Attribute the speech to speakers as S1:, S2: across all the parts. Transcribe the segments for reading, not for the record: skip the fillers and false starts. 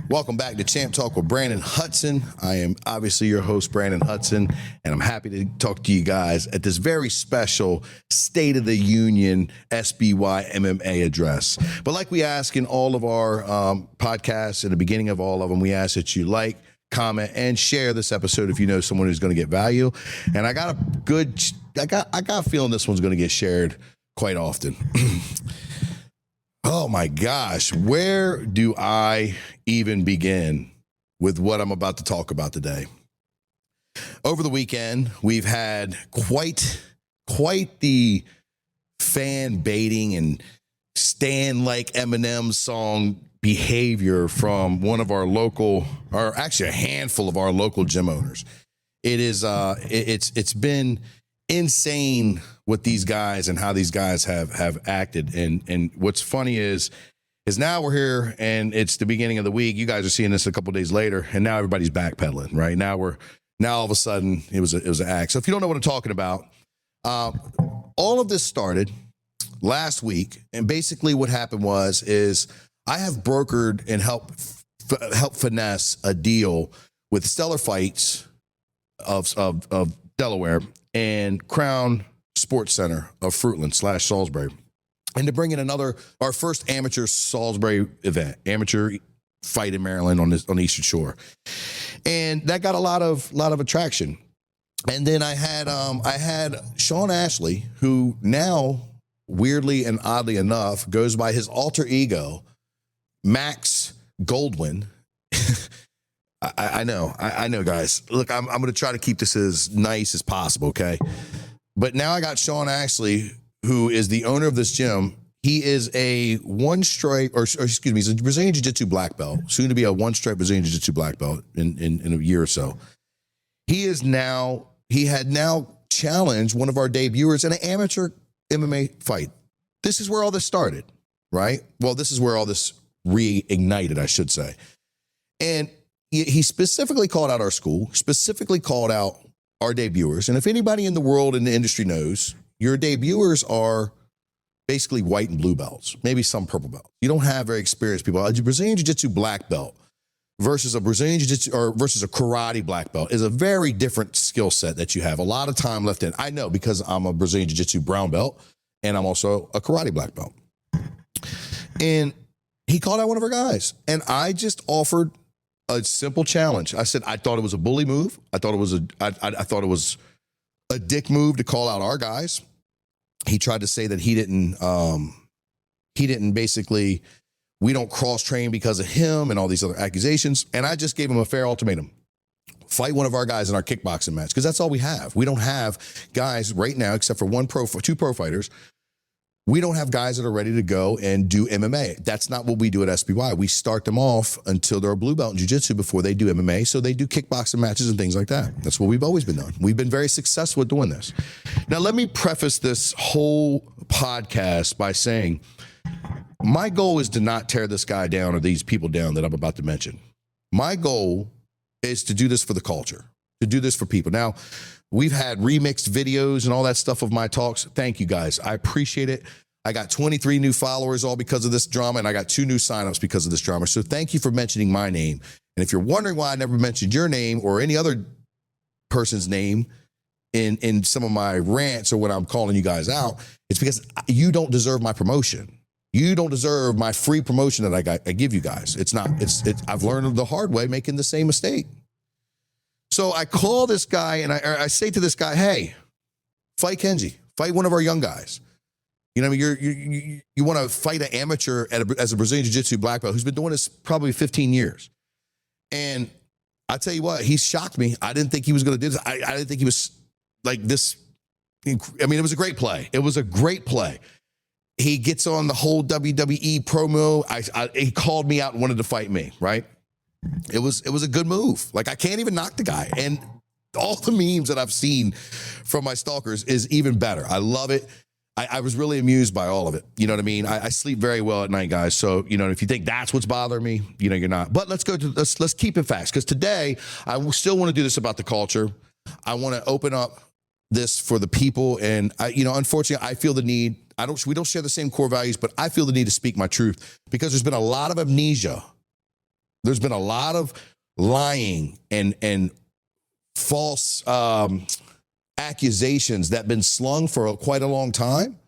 S1: Welcome back to Champ Talk with Branden Hudson. I am obviously your host, Branden Hudson, and I'm happy to talk to you guys at this very special State of the Union SBY MMA address. But like we ask in all of our podcasts, at the beginning of all of them, we ask that you like, comment, and share this episode if you know someone who's going to get value. And I got a feeling this one's going to get shared quite often. Oh my gosh, where do I even begin with what I'm about to talk about today? Over the weekend, we've had quite the fan baiting and Stan like Eminem song behavior from one of our local, or actually a handful of our local gym owners. It is it's been insane with these guys and how these guys have acted. And what's funny is now we're here and it's the beginning of the week. You guys are seeing this a couple of days later, and now everybody's backpedaling, right? Now all of a sudden it was an act. So if you don't know what I'm talking about, all of this started last week, and basically what happened is I have brokered and helped finesse a deal with Stellar Fights of Delaware and Crown Sports Center of Fruitland / Salisbury, and to bring in our first amateur Salisbury event, amateur fight in Maryland on the Eastern Shore, and that got a lot of attraction. And then I had Sean Ashley, who now weirdly and oddly enough goes by his alter ego, Max Goldwyn. I know, guys. Look, I'm going to try to keep this as nice as possible, okay? But now I got Sean Ashley, who is the owner of this gym. He is a one-stripe, he's a Brazilian Jiu-Jitsu black belt, soon to be a one-stripe Brazilian Jiu-Jitsu black belt in a year or so. He had now challenged one of our debuters in an amateur MMA fight. This is where all this started, right? Well, this is where all this reignited, I should say. And he specifically called out our school, specifically called out our debuters. And if anybody in the world in the industry knows, your debuters are basically white and blue belts, maybe some purple belts. You don't have very experienced people. A Brazilian Jiu-Jitsu black belt versus a Brazilian Jiu-Jitsu or versus a karate black belt is a very different skill set that you have a lot of time left in. I know, because I'm a Brazilian Jiu-Jitsu brown belt and I'm also a karate black belt. And he called out one of our guys, and I just offered a simple challenge. I said I thought it was a bully move. I thought it was a dick move to call out our guys. He tried to say that he didn't basically, we don't cross train because of him and all these other accusations. And I just gave him a fair ultimatum. Fight one of our guys in our kickboxing match, because that's all we have. We don't have guys right now, except for two pro fighters. We don't have guys that are ready to go and do MMA. That's not what we do at SBY. We start them off until they're a blue belt in jiu-jitsu before they do MMA. So they do kickboxing matches and things like that. That's what we've always been doing. We've been very successful at doing this. Now, let me preface this whole podcast by saying my goal is to not tear this guy down or these people down that I'm about to mention. My goal is to do this for the culture, to do this for people. Now, we've had remixed videos and all that stuff of my talks. Thank you, guys. I appreciate it. I got 23 new followers all because of this drama, and I got 2 new signups because of this drama. So thank you for mentioning my name. And if you're wondering why I never mentioned your name or any other person's name in some of my rants or when I'm calling you guys out, it's because you don't deserve my promotion. You don't deserve my free promotion that I give you guys. I've learned the hard way making the same mistake. So I call this guy and I say to this guy, hey, fight Kenji, fight one of our young guys. You know, you want to fight an amateur as a Brazilian Jiu-Jitsu black belt who's been doing this probably 15 years. And I tell you what, he shocked me. I didn't think he was going to do this. I didn't think he was like this. I mean, it was a great play. It was a great play. He gets on the whole WWE promo. He called me out and wanted to fight me, right? It was a good move. Like, I can't even knock the guy. And all the memes that I've seen from my stalkers is even better. I love it. I was really amused by all of it. You know what I mean? I sleep very well at night, guys. So, you know, if you think that's what's bothering me, you know, you're not. But let's keep it fast, because today I still want to do this about the culture. I want to open up this for the people. And unfortunately, I feel the need. We don't share the same core values, but I feel the need to speak my truth, because there's been a lot of amnesia There's been a lot of lying and false accusations that have been slung for quite a long time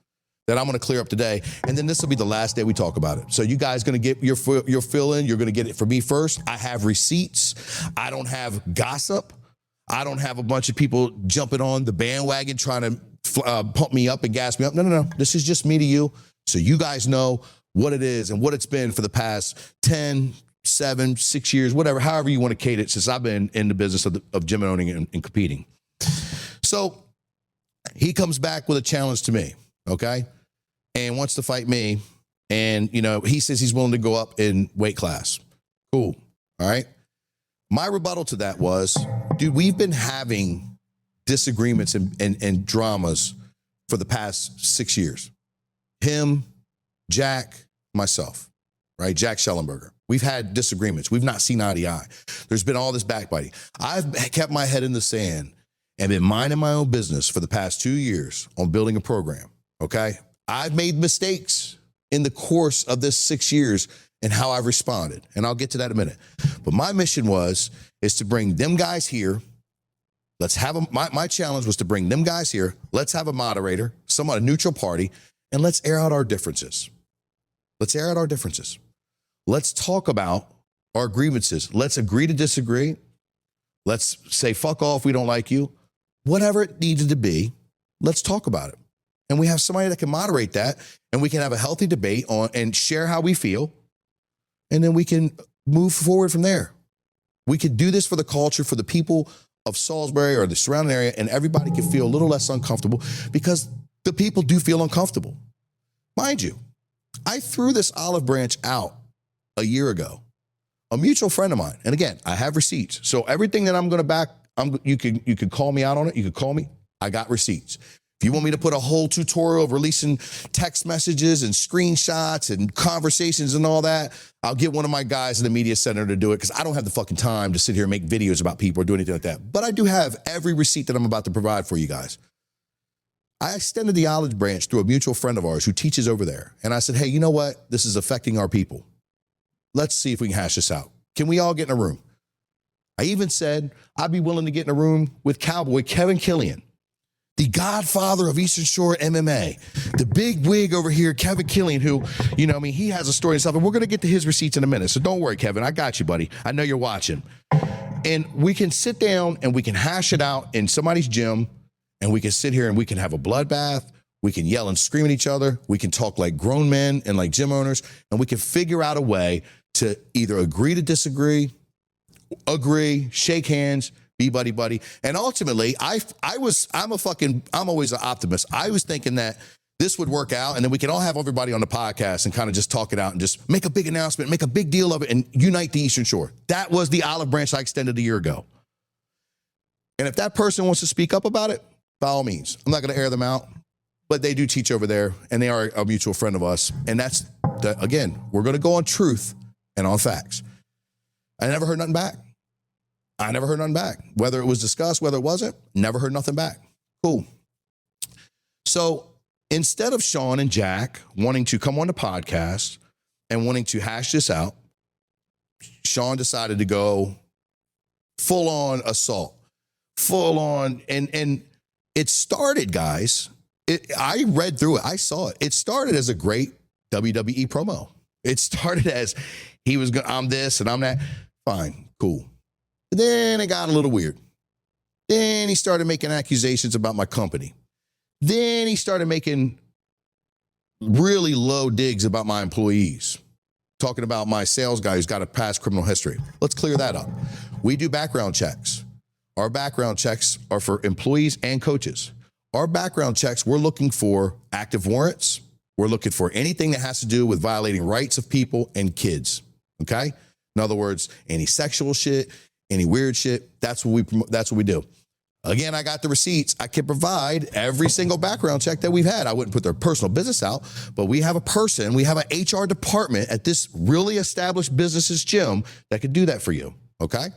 S1: that I'm going to clear up today. And then this will be the last day we talk about it. So you guys going to get your fill in. You're going to get it from me first. I have receipts. I don't have gossip. I don't have a bunch of people jumping on the bandwagon trying to pump me up and gas me up. No. This is just me to you. So you guys know what it is and what it's been for the past 10, 7, 6 years, whatever, however you want to cater it since I've been in the business of gym owning and competing. So he comes back with a challenge to me, okay? And wants to fight me. And, he says he's willing to go up in weight class. Cool. All right. My rebuttal to that was, dude, we've been having disagreements and dramas for the past 6 years. Him, Jack, myself, right? Jack Shellenberger. We've had disagreements. We've not seen eye to eye. There's been all this backbiting. I've kept my head in the sand and been minding my own business for the past 2 years on building a program, okay? I've made mistakes in the course of this 6 years and how I've responded, and I'll get to that in a minute. But my mission is to bring them guys here. Let's have my challenge was to bring them guys here. Let's have a moderator, a neutral party, and let's air out our differences. Let's air out our differences. Let's talk about our grievances. Let's agree to disagree. Let's say, fuck off, we don't like you. Whatever it needed to be, let's talk about it. And we have somebody that can moderate that, and we can have a healthy debate on and share how we feel, and then we can move forward from there. We could do this for the culture, for the people of Salisbury or the surrounding area, and everybody can feel a little less uncomfortable because the people do feel uncomfortable. Mind you, I threw this olive branch out a year ago. A mutual friend of mine, and again, I have receipts. So everything that I'm going to back, you could call me out on it. You could call me. I got receipts. If you want me to put a whole tutorial of releasing text messages and screenshots and conversations and all that, I'll get one of my guys in the media center to do it because I don't have the fucking time to sit here and make videos about people or do anything like that. But I do have every receipt that I'm about to provide for you guys. I extended the olive branch through a mutual friend of ours who teaches over there. And I said, hey, you know what? This is affecting our people. Let's see if we can hash this out. Can we all get in a room? I even said I'd be willing to get in a room with Cowboy Kevin Killian, the godfather of Eastern Shore MMA, the big wig over here, Kevin Killian, who, he has a story and stuff, and we're going to get to his receipts in a minute. So don't worry, Kevin. I got you, buddy. I know you're watching. And we can sit down and we can hash it out in somebody's gym, and we can sit here and we can have a bloodbath. We can yell and scream at each other. We can talk like grown men and like gym owners, and we can figure out a way to either agree to disagree, agree, shake hands, be buddy. And ultimately, I'm always an optimist. I was thinking that this would work out, and then we can all have everybody on the podcast and kind of just talk it out and just make a big announcement, make a big deal of it, and unite the Eastern Shore. That was the olive branch I extended a year ago. And if that person wants to speak up about it, by all means. I'm not going to air them out, but they do teach over there, and they are a mutual friend of us. And again, we're going to go on truth and on facts. I never heard nothing back. Whether it was discussed, whether it wasn't, never heard nothing back. Cool. So instead of Sean and Jack wanting to come on the podcast and wanting to hash this out, Sean decided to go full on assault, full on. And it started, guys. I read through it. I saw it. It started as a great WWE promo. It started as I'm this and I'm that. Fine, cool. But then it got a little weird. Then he started making accusations about my company. Then he started making really low digs about my employees, talking about my sales guy who's got a past criminal history. Let's clear that up. We do background checks. Our background checks are for employees and coaches. Our background checks, we're looking for active warrants. We're looking for anything that has to do with violating rights of people and kids, okay? In other words, any sexual shit, any weird shit, that's what we do. Again, I got the receipts. I can provide every single background check that we've had. I wouldn't put their personal business out, but we have an HR department at this really established business's gym that could do that for you, okay?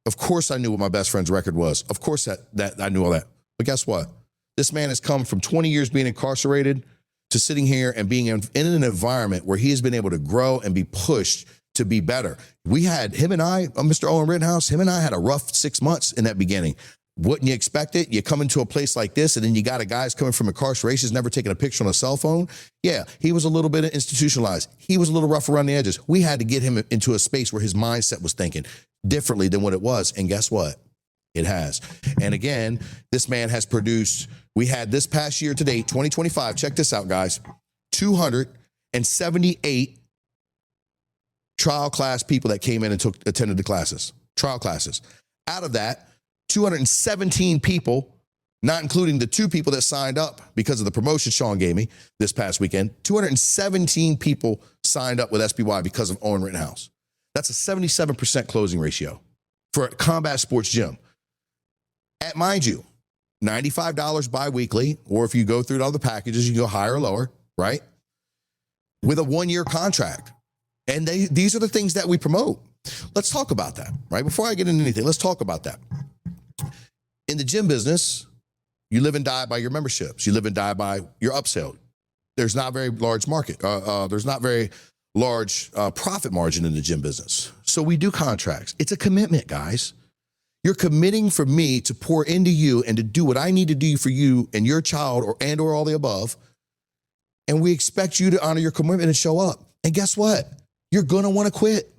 S1: Of course I knew what my best friend's record was. Of course that I knew all that. But guess what? This man has come from 20 years being incarcerated to sitting here and being in an environment where he has been able to grow and be pushed to be better. We had him and I, Mr. Owen Rittenhouse, him and I had a rough 6 months in that beginning. Wouldn't you expect it? You come into a place like this, and then you got a guy's coming from incarceration, never taken a picture on a cell phone. Yeah, he was a little bit institutionalized. He was a little rough around the edges. We had to get him into a space where his mindset was thinking differently than what it was. And guess what? It has. And again, this man has produced, we had this past year to date, 2025, check this out, guys, 278 trial class people that came in and attended the classes, trial classes. Out of that, 217 people, not including the 2 people that signed up because of the promotion Sean gave me this past weekend, 217 people signed up with SBY because of Owen Rittenhouse. That's a 77% closing ratio for a combat sports gym. At, mind you, $95 bi-weekly, or if you go through all the packages, you can go higher or lower, right? With a 1-year contract. And these are the things that we promote. Let's talk about that, right? Before I get into anything, let's talk about that. In the gym business, you live and die by your memberships. You live and die by your upsell. There's not a very large market. There's not very large profit margin in the gym business. So we do contracts. It's a commitment, guys. You're committing for me to pour into you and to do what I need to do for you and your child or all the above. And we expect you to honor your commitment and show up. And guess what? You're going to want to quit.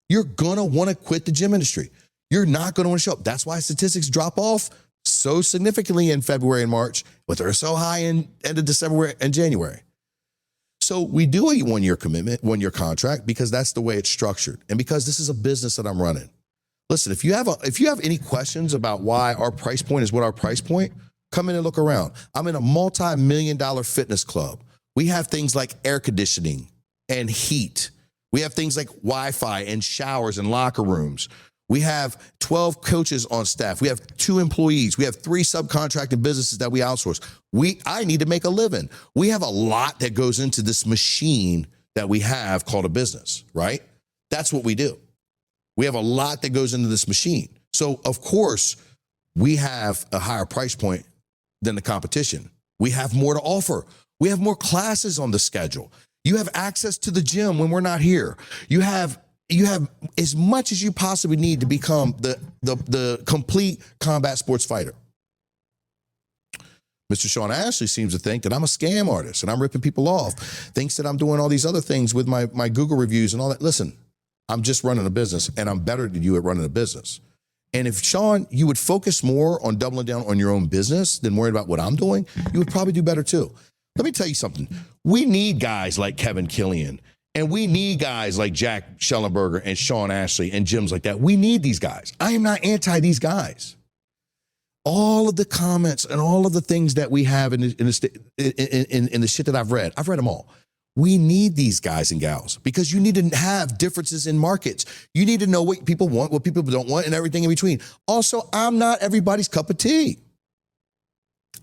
S1: You're going to want to quit the gym industry. You're not going to want to show up. That's why statistics drop off so significantly in February and March, but they're so high in end of December and January. So we do a 1-year commitment, 1-year contract, because that's the way it's structured. And because this is a business that I'm running. Listen, if you have any questions about why our price point is what our price point, come in and look around. I'm in a multi-million-dollar fitness club. We have things like air conditioning and heat. We have things like Wi-Fi and showers and locker rooms. We have 12 coaches on staff. We have 2 employees. We have 3 subcontracted businesses that we outsource. I need to make a living. We have a lot that goes into this machine that we have called a business, right? That's what we do. We have a lot that goes into this machine. So, of course, we have a higher price point than the competition. We have more to offer. We have more classes on the schedule. You have access to the gym when we're not here. You have as much as you possibly need to become the complete combat sports fighter. Mr. Sean Ashley seems to think that I'm a scam artist and I'm ripping people off, thinks that I'm doing all these other things with my Google reviews and all that. Listen, I'm just running a business, and I'm better than you at running a business. And if, Sean, you would focus more on doubling down on your own business than worrying about what I'm doing, you would probably do better too. Let me tell you something. We need guys like Kevin Killian, and we need guys like Jack Shellenberger and Sean Ashley and gyms like that. We need these guys. I am not anti these guys. All of the comments and all of the things that we have in the shit that I've read them all. We need these guys and gals because you need to have differences in markets. You need to know what people want, what people don't want, and everything in between. Also, I'm not everybody's cup of tea.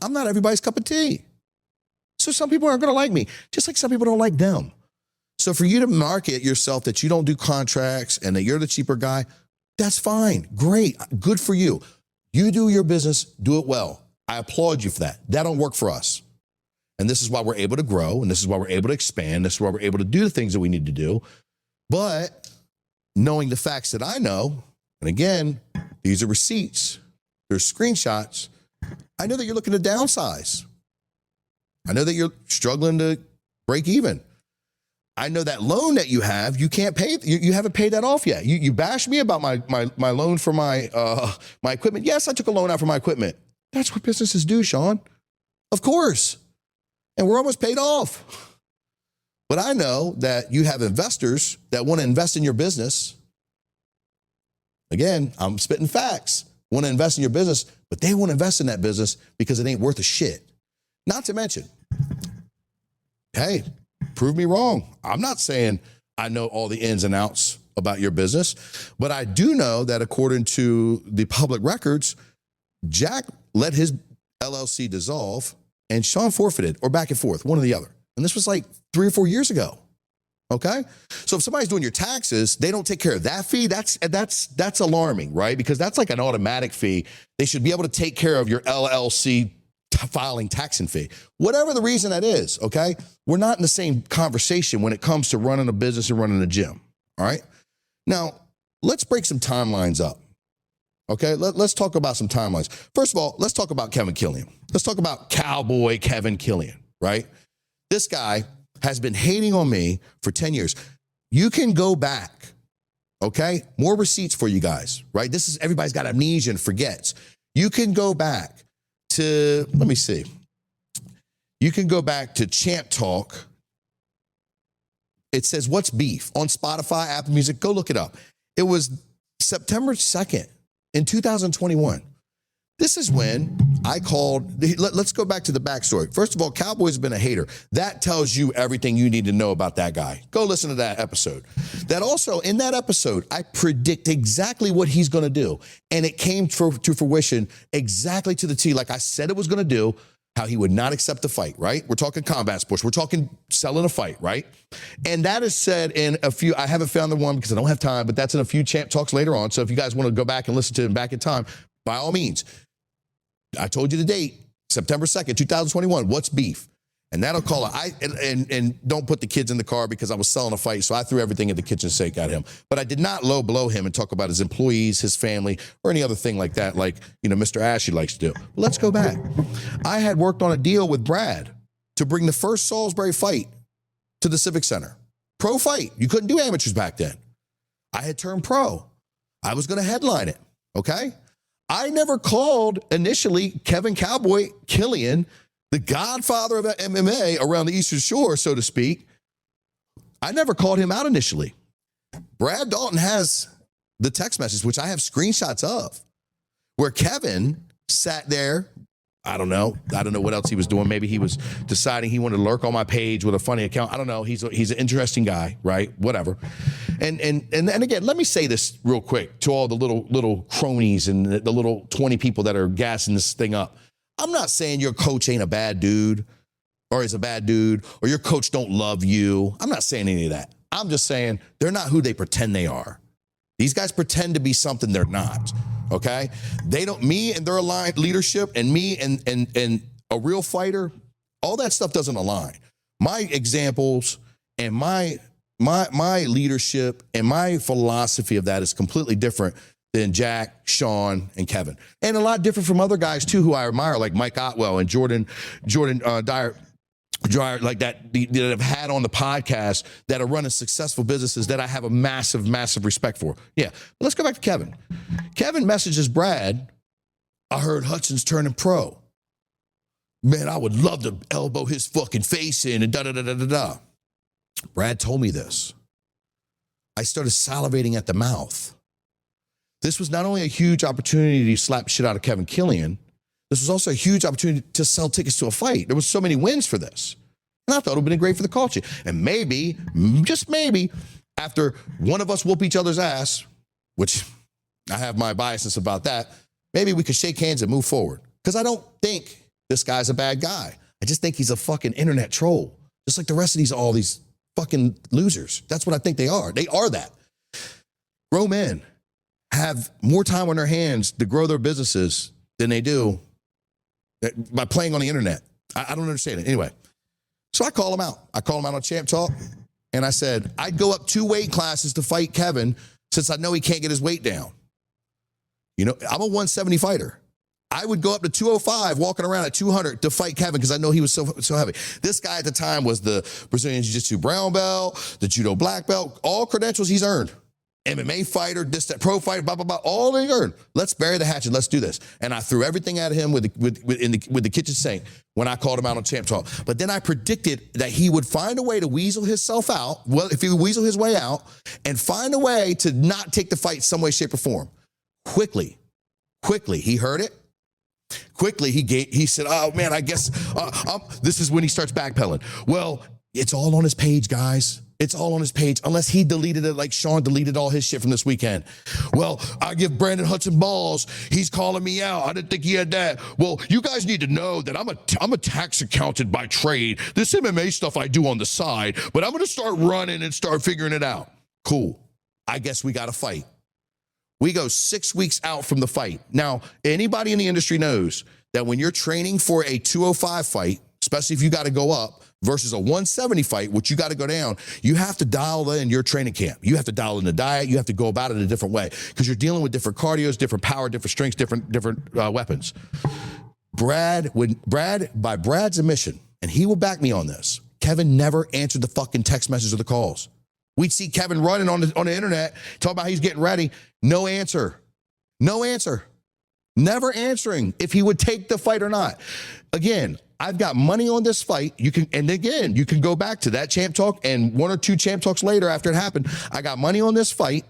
S1: I'm not everybody's cup of tea. So some people aren't going to like me, just like some people don't like them. So for you to market yourself that you don't do contracts and that you're the cheaper guy, that's fine. Great. Good for you. You do your business, do it well. I applaud you for that. That don't work for us. And this is why we're able to grow, and this is why we're able to expand. This is why we're able to do the things that we need to do. But knowing the facts that I know, and again, these are receipts, there's screenshots, I know that you're looking to downsize. I know that you're struggling to break even. I know that loan that you have, you can't pay, you haven't paid that off yet. You bashed me about my loan for my equipment. Yes, I took a loan out for my equipment. That's what businesses do, Sean. Of course. And we're almost paid off. But I know that you have investors that want to invest in your business. Again, I'm spitting facts. Want to invest in your business, but they want to invest in that business because it ain't worth a shit. Not to mention, hey, prove me wrong. I'm not saying I know all the ins and outs about your business, but I do know that according to the public records, Jack let his LLC dissolve and Sean forfeited, or back and forth, one or the other. And this was like 3 or 4 years ago. Okay? So if somebody's doing your taxes, they don't take care of that fee, that's alarming, right? Because that's like an automatic fee. They should be able to take care of your LLC filing tax and fee. Whatever the reason that is, okay? We're not in the same conversation when it comes to running a business and running a gym, all right? Now, let's break some timelines up. Okay, let's talk about some timelines. First of all, let's talk about Kevin Killian. Let's talk about Cowboy Kevin Killian, right? This guy has been hating on me for 10 years. You can go back, okay? More receipts for you guys, right? This is, everybody's got amnesia and forgets. You can go back to, let me see. You can go back to Champ Talk. It says, what's beef? On Spotify, Apple Music, go look it up. It was September 2nd in 2021. This is when I called, let's go back to the backstory. First of all, Cowboy's been a hater. That tells you everything you need to know about that guy. Go listen to that episode. That also, in that episode, I predict exactly what he's going to do. And it came to fruition exactly to the T, like I said it was going to do, how he would not accept the fight, right? We're talking combat sports. We're talking selling a fight, right? And that is said in a few, I haven't found the one because I don't have time, but that's in a few Champ Talks later on. So if you guys want to go back and listen to him back in time, by all means. I told you the date, September 2nd, 2021. What's beef? And that'll call it. And don't put the kids in the car because I was selling a fight, so I threw everything at the kitchen sink at him. But I did not low blow him and talk about his employees, his family, or any other thing like that, like, you know, Mr. Ashley likes to do. Let's go back. I had worked on a deal with Brad to bring the first Salisbury fight to the Civic Center. Pro fight. You couldn't do amateurs back then. I had turned pro. I was going to headline it, okay? I never called initially Kevin Cowboy Killian, the godfather of MMA around the Eastern Shore, so to speak. I never called him out initially. Brad Dalton has the text message, which I have screenshots of, where Kevin sat there. I don't know what else he was doing. Maybe he was deciding he wanted to lurk on my page with a funny account. I don't know. He's an interesting guy, right? Whatever. And again, let me say this real quick to all the little cronies and the little 20 people that are gassing this thing up. I'm not saying your coach ain't a bad dude or is a bad dude or your coach don't love you. I'm not saying any of that. I'm just saying they're not who they pretend they are. These guys pretend to be something they're not. Okay, they don't. Me and their aligned leadership, and me and a real fighter, all that stuff doesn't align. My examples and my leadership and my philosophy of that is completely different than Jack, Sean, and Kevin, and a lot different from other guys too who I admire, like Mike Otwell and Jordan Dyer. Like that I've had on the podcast that are running successful businesses that I have a massive respect for. Yeah, but let's go back to Kevin. Kevin messages Brad, I heard Hudson's turning pro. Man, I would love to elbow his fucking face in and da-da-da-da-da-da. Brad told me this. I started salivating at the mouth. This was not only a huge opportunity to slap shit out of Kevin Killian, this was also a huge opportunity to sell tickets to a fight. There was so many wins for this. And I thought it would have been great for the culture. And maybe, just maybe, after one of us whoop each other's ass, which I have my biases about that, maybe we could shake hands and move forward. Because I don't think this guy's a bad guy. I just think he's a fucking internet troll. Just like the rest of all these fucking losers. That's what I think they are. They are that. Grown men have more time on their hands to grow their businesses than they do by playing on the internet. I don't understand it. Anyway, so I call him out. I call him out on Champ Talk, and I said, I'd go up 2 weight classes to fight Kevin since I know he can't get his weight down. You know, I'm a 170 fighter. I would go up to 205, walking around at 200 to fight Kevin because I know he was so heavy. This guy at the time was the Brazilian Jiu-Jitsu brown belt, the Judo black belt, all credentials he's earned. MMA fighter, this, that, pro fighter, blah, blah, blah, all they earned. Let's bury the hatchet. Let's do this. And I threw everything at him with the kitchen sink when I called him out on Champ Talk. But then I predicted that he would find a way to weasel himself out. Well, if he would weasel his way out and find a way to not take the fight some way, shape, or form. Quickly, he heard it. Quickly, he said, oh, man, I guess this is when he starts backpedaling. Well, it's all on his page, guys. It's all on his page, unless he deleted it like Sean deleted all his shit from this weekend. Well, I give Branden Hudson balls. He's calling me out. I didn't think he had that. Well, you guys need to know that I'm a tax accountant by trade. This MMA stuff I do on the side, but I'm going to start running and start figuring it out. Cool. I guess we got to fight. We go 6 weeks out from the fight. Now, anybody in the industry knows that when you're training for a 205 fight, especially if you got to go up versus a 170 fight, which you got to go down, you have to dial in your training camp. You have to dial in the diet. You have to go about it a different way because you're dealing with different cardios, different power, different strengths, different weapons. By Brad's admission, and he will back me on this, Kevin never answered the fucking text messages or the calls. We'd see Kevin running on the internet, talking about he's getting ready. No answer. No answer. Never answering if he would take the fight or not. Again, I've got money on this fight. You can go back to that champ talk and one or two champ talks later after it happened. I got money on this fight.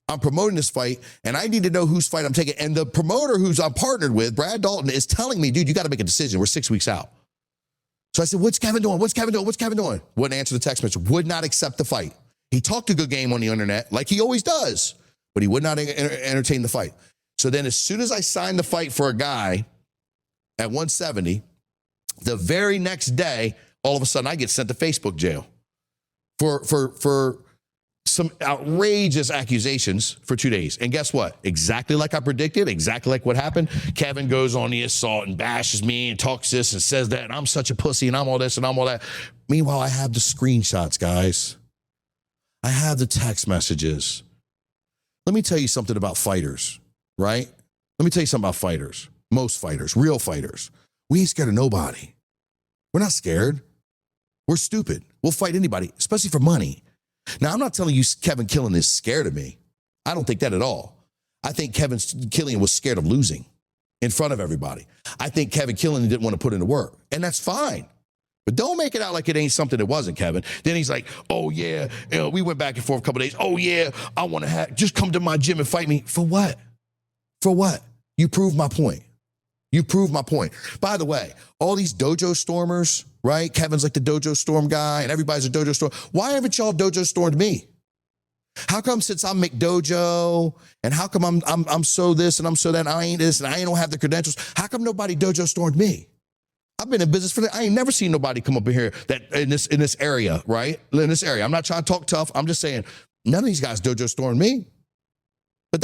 S1: I'm promoting this fight, and I need to know whose fight I'm taking. And the promoter I'm partnered with, Brad Dalton, is telling me, dude, you got to make a decision. We're 6 weeks out. So I said, what's Kevin doing? What's Kevin doing? What's Kevin doing? Wouldn't answer the text message. Would not accept the fight. He talked a good game on the internet, like he always does, but he would not entertain the fight. So then as soon as I signed the fight for a guy at 170, the very next day, all of a sudden I get sent to Facebook jail for some outrageous accusations for 2 days. And guess what? Exactly like I predicted, exactly like what happened. Kevin goes on the assault and bashes me and talks this and says that, and I'm such a pussy and I'm all this and I'm all that. Meanwhile, I have the screenshots, guys. I have the text messages. Let me tell you something about fighters, right? Let me tell you something about fighters. Most fighters, real fighters. We ain't scared of nobody. We're not scared. We're stupid. We'll fight anybody, especially for money. Now, I'm not telling you Kevin Killian is scared of me. I don't think that at all. I think Kevin Killian was scared of losing in front of everybody. I think Kevin Killian didn't want to put in the work, and that's fine. But don't make it out like it ain't something that wasn't, Kevin. Then he's like, oh, yeah, we went back and forth a couple of days. Oh, yeah, I want to just come to my gym and fight me. For what? For what? You proved my point. You proved my point. By the way, all these dojo stormers, right? Kevin's like the dojo storm guy, and everybody's a dojo storm. Why haven't y'all dojo stormed me? How come since I'm McDojo, and how come I'm so this and I'm so that, and I ain't this and I don't have the credentials? How come nobody dojo stormed me? I've been in business I ain't never seen nobody come up in here that in this area, right? In this area. I'm not trying to talk tough. I'm just saying none of these guys dojo stormed me. But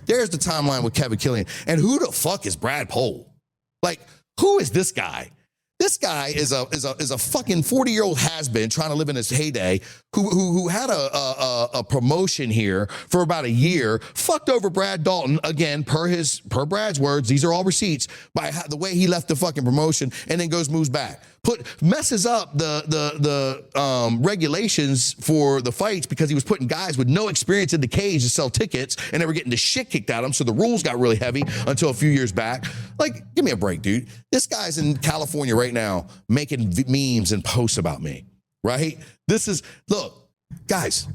S1: there's the timeline with Kevin Killian. And who the fuck is Brad Pole? Like, who is this guy? This guy is a fucking 40-year-old has-been trying to live in his heyday who had a promotion here for about a year, fucked over Brad Dalton, again, per Brad's words, these are all receipts, by the way he left the fucking promotion, and then moves back. Messes up the regulations for the fights because he was putting guys with no experience in the cage to sell tickets, and they were getting the shit kicked out of them, so the rules got really heavy until a few years back. Like, give me a break, dude. This guy's in California right now making memes and posts about me, right? Look, guys,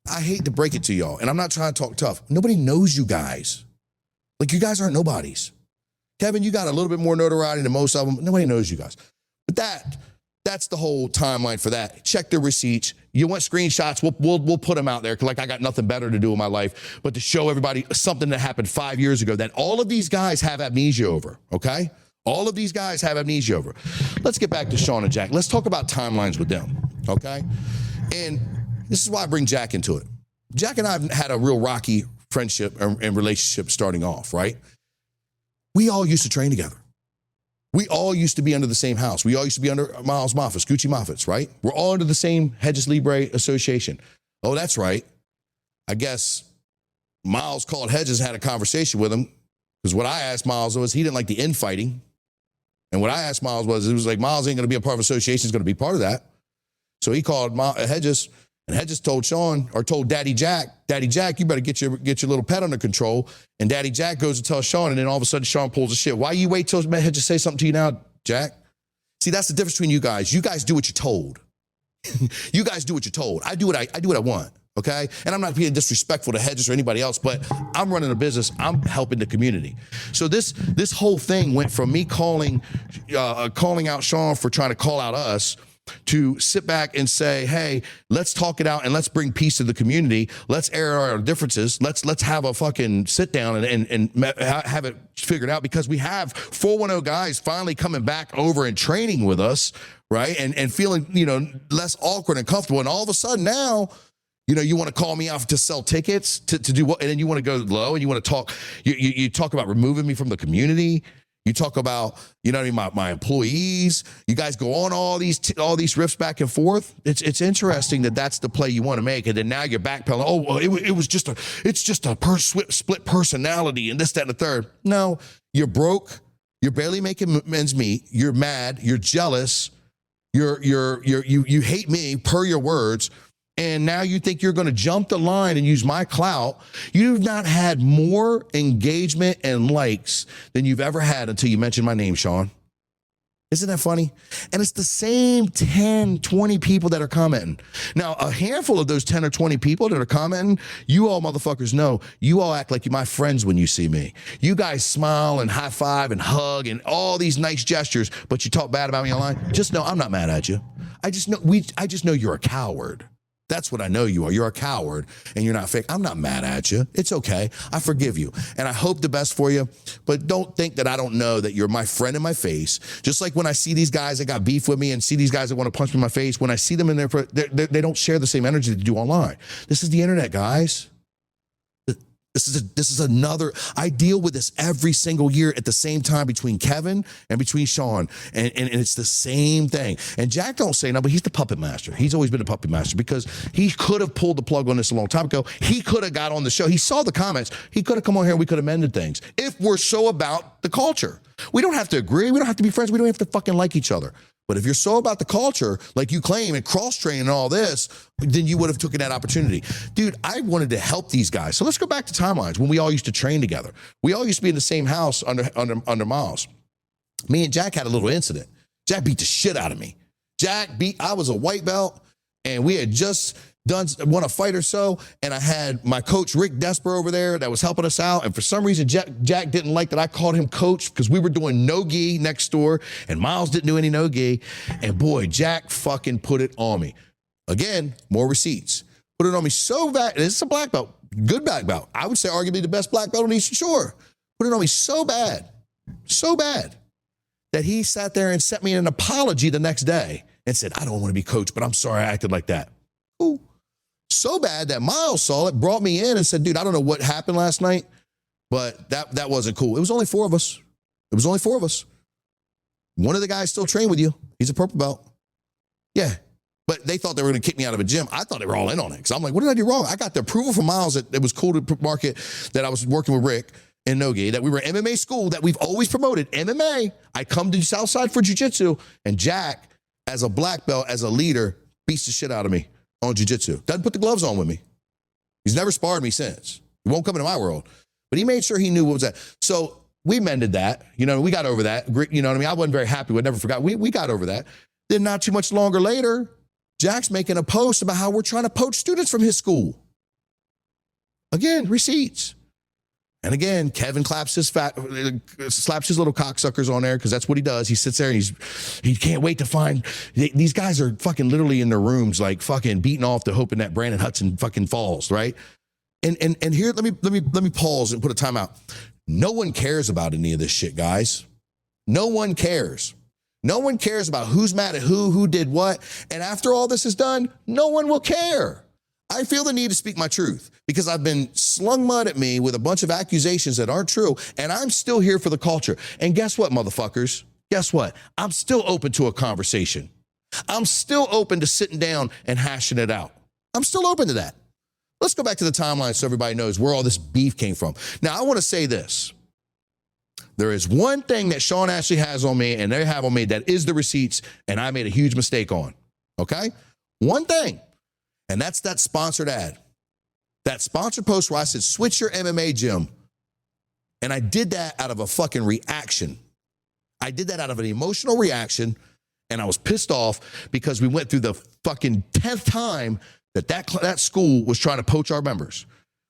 S1: I hate to break it to y'all, and I'm not trying to talk tough. Nobody knows you guys. Like, you guys aren't nobodies. Kevin, you got a little bit more notoriety than most of them. Nobody knows you guys. But that's the whole timeline for that. Check the receipts. You want screenshots? We'll put them out there. Like, I got nothing better to do in my life but to show everybody something that happened 5 years ago that all of these guys have amnesia over. Okay, all of these guys have amnesia over. Let's get back to Sean and Jack. Let's talk about timelines with them. Okay, and this is why I bring Jack into it. Jack and I have had a real rocky friendship and relationship starting off. Right, we all used to train together. We all used to be under the same house. We all used to be under Miles Moffitt's, Gucci Moffitt's, right? We're all under the same Hedges Libre Association. Oh, that's right. I guess Miles called Hedges, had a conversation with him, because what I asked Miles was he didn't like the infighting. And what I asked Miles was, it was like, Miles ain't going to be a part of association, he's going to be part of that. So he called Hedges, and Hedges told Sean, or told Daddy Jack, you better get your little pet under control. And Daddy Jack goes to tell Sean, and then all of a sudden Sean pulls the shit. Why you wait till Hedges say something to you now, Jack? See, that's the difference between you guys. You guys do what you're told. You guys do what you're told. I do what I want, okay? And I'm not being disrespectful to Hedges or anybody else, but I'm running a business. I'm helping the community. So this whole thing went from me calling out Sean for trying to call out us to sit back and say, hey, let's talk it out and let's bring peace to the community. Let's air our differences. Let's have a fucking sit down and have it figured out, because we have 410 guys finally coming back over and training with us, right? And feeling, less awkward and comfortable. And all of a sudden now, you want to call me out to sell tickets to do what? And then you want to go low and you want to talk, you talk about removing me from the community. You talk about, you know what I mean, my employees. You guys go on all these riffs back and forth. It's interesting that that's the play you want to make, and then now you're backpedaling. Oh, well, it's just a split personality and this, that, and the third. No, you're broke. You're barely making ends meet. You're mad. You're jealous. You hate me per your words. And now you think you're going to jump the line and use my clout. You've not had more engagement and likes than you've ever had until you mentioned my name, Sean. Isn't that funny? And it's the same 10, 20 people that are commenting. Now, a handful of those 10 or 20 people that are commenting, you all motherfuckers know, you all act like you're my friends when you see me. You guys smile and high five and hug and all these nice gestures, but you talk bad about me online. Just know I'm not mad at you. I just know you're a coward. That's what I know you are. You're a coward and you're not fake. I'm not mad at you. It's okay. I forgive you. And I hope the best for you. But don't think that I don't know that you're my friend in my face. Just like when I see these guys that got beef with me and see these guys that want to punch me in my face, when I see them in there, they don't share the same energy that you do online. This is the internet, guys. This is another, I deal with this every single year at the same time between Kevin and between Sean. And it's the same thing. And Jack don't say no, but he's the puppet master. He's always been a puppet master because he could have pulled the plug on this a long time ago. He could have got on the show. He saw the comments. He could have come on here and we could have mended things. If we're so about the culture. We don't have to agree. We don't have to be friends. We don't have to fucking like each other. But if you're so about the culture, like you claim, and cross-train and all this, then you would have taken that opportunity. Dude, I wanted to help these guys. So let's go back to timelines when we all used to train together. We all used to be in the same house under Miles. Me and Jack had a little incident. Jack beat the shit out of me. I was a white belt, and we had just won a fight or so, and I had my coach Rick Desper over there that was helping us out, and for some reason Jack didn't like that I called him coach because we were doing no-gi next door, and Miles didn't do any no-gi, and boy, Jack fucking put it on me. Again, more receipts. Put it on me so bad, and it's a black belt, good black belt. I would say arguably the best black belt on the Eastern Shore. Put it on me so bad, that he sat there and sent me an apology the next day and said, I don't want to be coached, but I'm sorry I acted like that. Ooh. So bad that Miles saw it, brought me in and said, dude, I don't know what happened last night, but that wasn't cool. It was only 4 of us. One of the guys still trained with you. He's a purple belt. Yeah. But they thought they were going to kick me out of a gym. I thought they were all in on it. Because I'm like, what did I do wrong? I got the approval from Miles that it was cool to market that I was working with Rick and Nogi, that we were MMA school, that we've always promoted. MMA. I come to Southside for jiu-jitsu. And Jack, as a black belt, as a leader, beats the shit out of me on jiu-jitsu. Doesn't put the gloves on with me. He's never sparred me since. He won't come into my world. But he made sure he knew what was that. So we mended that. You know, we got over that. You know what I mean? I wasn't very happy. I never forgot. We got over that. Then not too much longer later, Jack's making a post about how we're trying to poach students from his school. Again, receipts. And again, Kevin slaps his little cocksuckers on there because that's what he does. He sits there and he can't wait to find, these guys are fucking literally in their rooms like fucking beating off to hoping that Branden Hudson fucking falls, right? And here, let me pause and put a timeout. No one cares about any of this shit, guys. No one cares. No one cares about who's mad at who did what. And after all this is done, no one will care. I feel the need to speak my truth because I've been slung mud at me with a bunch of accusations that aren't true, and I'm still here for the culture. And guess what, motherfuckers? Guess what? I'm still open to a conversation. I'm still open to sitting down and hashing it out. I'm still open to that. Let's go back to the timeline so everybody knows where all this beef came from. Now, I want to say this. There is one thing that Sean Ashley has on me and they have on me that is the receipts, and I made a huge mistake on, okay? One thing. And that's that sponsored ad. That sponsored post where I said, switch your MMA gym. And I did that out of a fucking reaction. I did that out of an emotional reaction, and I was pissed off because we went through the fucking 10th time that school was trying to poach our members.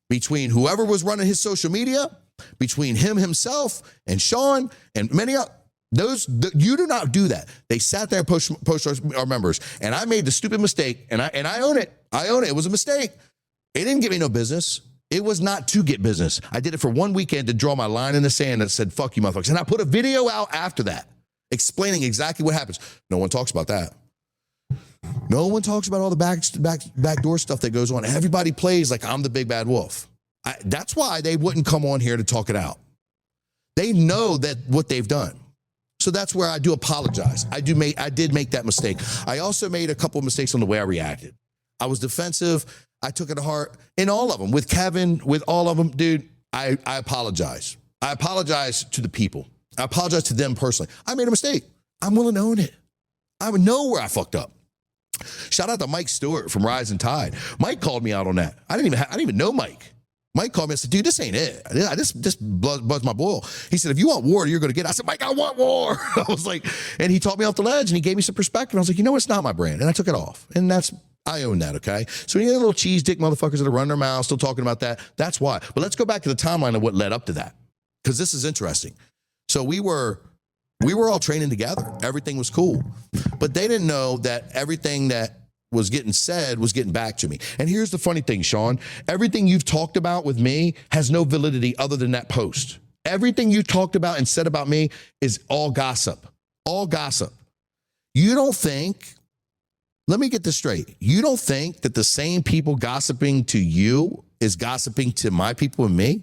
S1: Between whoever was running his social media, between him himself and Sean and many others. You do not do that. They sat there and poached our members. And I made the stupid mistake, and I own it. I own it. It was a mistake. It didn't get me no business. It was not to get business. I did it for one weekend to draw my line in the sand that said, fuck you, motherfuckers. And I put a video out after that explaining exactly what happens. No one talks about that. No one talks about all the backdoor stuff that goes on. Everybody plays like I'm the big bad wolf. That's why they wouldn't come on here to talk it out. They know that what they've done. So that's where I do apologize. I did make that mistake. I also made a couple of mistakes on the way I reacted. I was defensive. I took it to heart in all of them. With Kevin, with all of them, dude, I apologize. I apologize to the people. I apologize to them personally. I made a mistake. I'm willing to own it. I would know where I fucked up. Shout out to Mike Stewart from Rise and Tide. Mike called me out on that. I didn't even know Mike. Mike called me and said, dude, this ain't it. I just buzzed my boil. He said, if you want war, you're going to get it. I said, Mike, I want war. I was like, and he talked me off the ledge and he gave me some perspective. I was like, you know, it's not my brand. And I took it off. And I own that, okay? So you get little cheese dick motherfuckers that are running their mouths, still talking about that. That's why. But let's go back to the timeline of what led up to that, because this is interesting. So we were all training together. Everything was cool. But they didn't know that everything that was getting said was getting back to me. And here's the funny thing, Sean. Everything you've talked about with me has no validity other than that post. Everything you talked about and said about me is all gossip. All gossip. You don't think, let me get this straight. You don't think that the same people gossiping to you is gossiping to my people and me?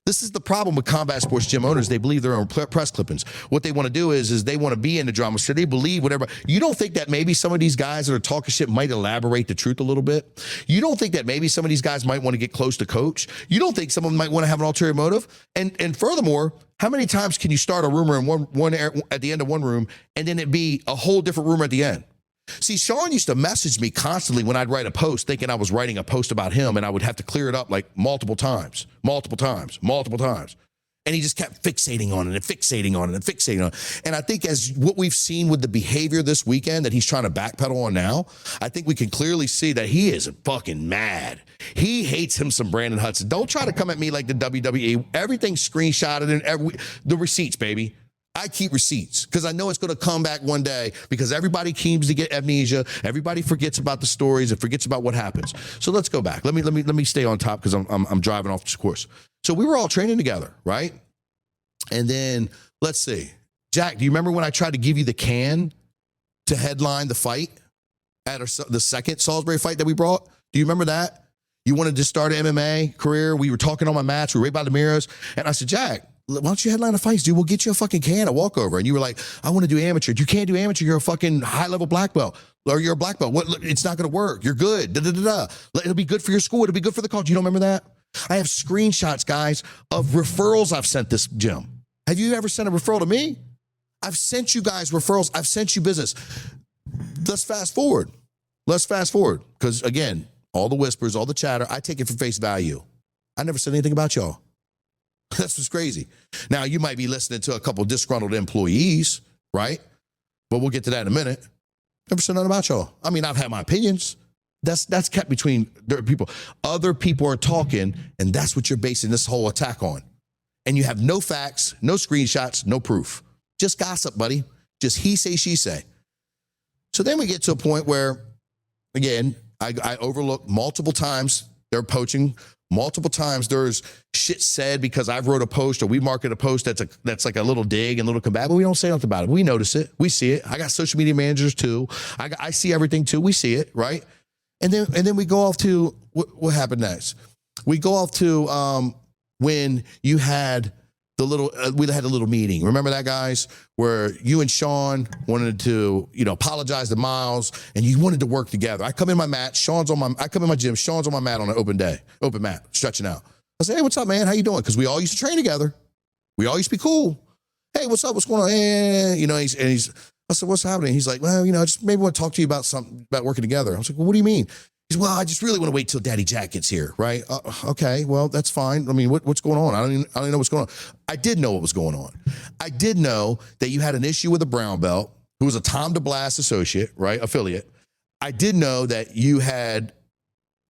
S1: This is the problem with combat sports gym owners. They believe their own press clippings. What they want to do is they want to be in the drama. So they believe whatever. You don't think that maybe some of these guys that are talking shit might elaborate the truth a little bit? You don't think that maybe some of these guys might want to get close to coach? You don't think some of them might want to have an ulterior motive? And furthermore, how many times can you start a rumor in one at the end of one room and then it be a whole different rumor at the end? See, Sean used to message me constantly when I'd write a post thinking I was writing a post about him, and I would have to clear it up like multiple times. And he just kept fixating on it and fixating on it and fixating on it. And I think as what we've seen with the behavior this weekend that he's trying to backpedal on now, I think we can clearly see that he is fucking mad. He hates him some Branden Hudson. Don't try to come at me like the WWE. Everything's screenshotted and the receipts, baby. I keep receipts because I know it's going to come back one day because everybody seems to get amnesia. Everybody forgets about the stories and forgets about what happens. So let's go back. Let me stay on top because I'm driving off this course. So we were all training together, right? And then let's see, Jack, do you remember when I tried to give you the can to headline the fight at the second Salisbury fight that we brought? Do you remember that? You wanted to start an MMA career. We were talking on my match. We were right by the mirrors. And I said, Jack, why don't you headline the fights, dude? We'll get you a fucking can, a walkover. And you were like, I want to do amateur. You can't do amateur. You're a fucking high-level black belt. Or you're a black belt. What? It's not going to work. You're good. It'll be good for your school. It'll be good for the college. You don't remember that? I have screenshots, guys, of referrals I've sent this gym. Have you ever sent a referral to me? I've sent you guys referrals. I've sent you business. Let's fast forward. Because, again, all the whispers, all the chatter, I take it for face value. I never said anything about y'all. That's what's crazy. Now, you might be listening to a couple of disgruntled employees, right? But we'll get to that in a minute. Never said nothing about y'all. I mean, I've had my opinions. That's kept between their people. Other people are talking, and that's what you're basing this whole attack on. And you have no facts, no screenshots, no proof. Just gossip, buddy. Just he say, she say. So then we get to a point where, again, I overlook multiple times they're poaching. Multiple times there's shit said because I've wrote a post or we market a post that's like a little dig and a little combat, but we don't say nothing about it. We notice it. We see it. I got social media managers too. I see everything too. We see it, right? And then we go off to what happened next. We go off to when you had the little we had a little meeting. Remember that, guys, where you and Sean wanted to apologize to Miles and you wanted to work together. I come in my mat. I come in my gym. Sean's on my mat on an open mat, stretching out. I say, hey, what's up, man? How you doing? Because we all used to train together. We all used to be cool. Hey, what's up? What's going on? I said, what's happening? He's like, well, I just maybe want to talk to you about something about working together. I was like, well, what do you mean? He said, well, I just really want to wait till Daddy Jack gets here, right? Okay, well, that's fine. I mean, what's going on? I don't even know what's going on. I did know what was going on. I did know that you had an issue with a brown belt who was a Tom DeBlas associate, right, affiliate. I did know that you had,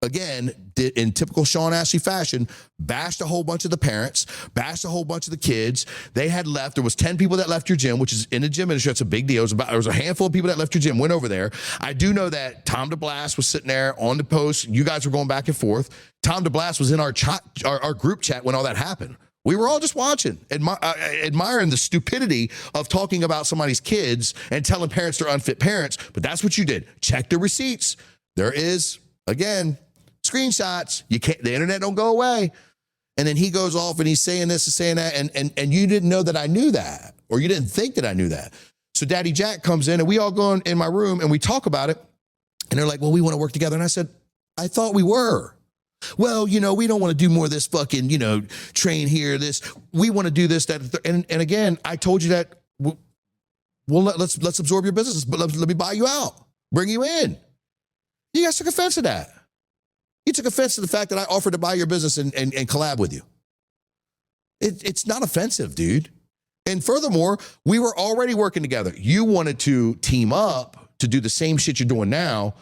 S1: again, in typical Sean Ashley fashion, bashed a whole bunch of the parents, bashed a whole bunch of the kids. They had left. There was 10 people that left your gym, which is in the gym industry. That's a big deal. There was a handful of people that left your gym, went over there. I do know that Tom DeBlas was sitting there on the post. You guys were going back and forth. Tom DeBlas was in our group chat when all that happened. We were all just watching, admiring the stupidity of talking about somebody's kids and telling parents they're unfit parents. But that's what you did. Check the receipts. There is, again, screenshots. The internet don't go away. And then he goes off and he's saying this and saying that, and you didn't know that I knew that, or you didn't think that I knew that. So Daddy Jack comes in and we all go in my room and we talk about it. And they're like, well, we want to work together. And I said, I thought we were. Well, we don't want to do more of this fucking, train here, this. We want to do this, that. And again, I told you that, well, let's absorb your business, but let me buy you out, bring you in. You guys took offense to that. You took offense to the fact that I offered to buy your business and collab with you. It's not offensive, dude. And furthermore, we were already working together. You wanted to team up to do the same shit you're doing now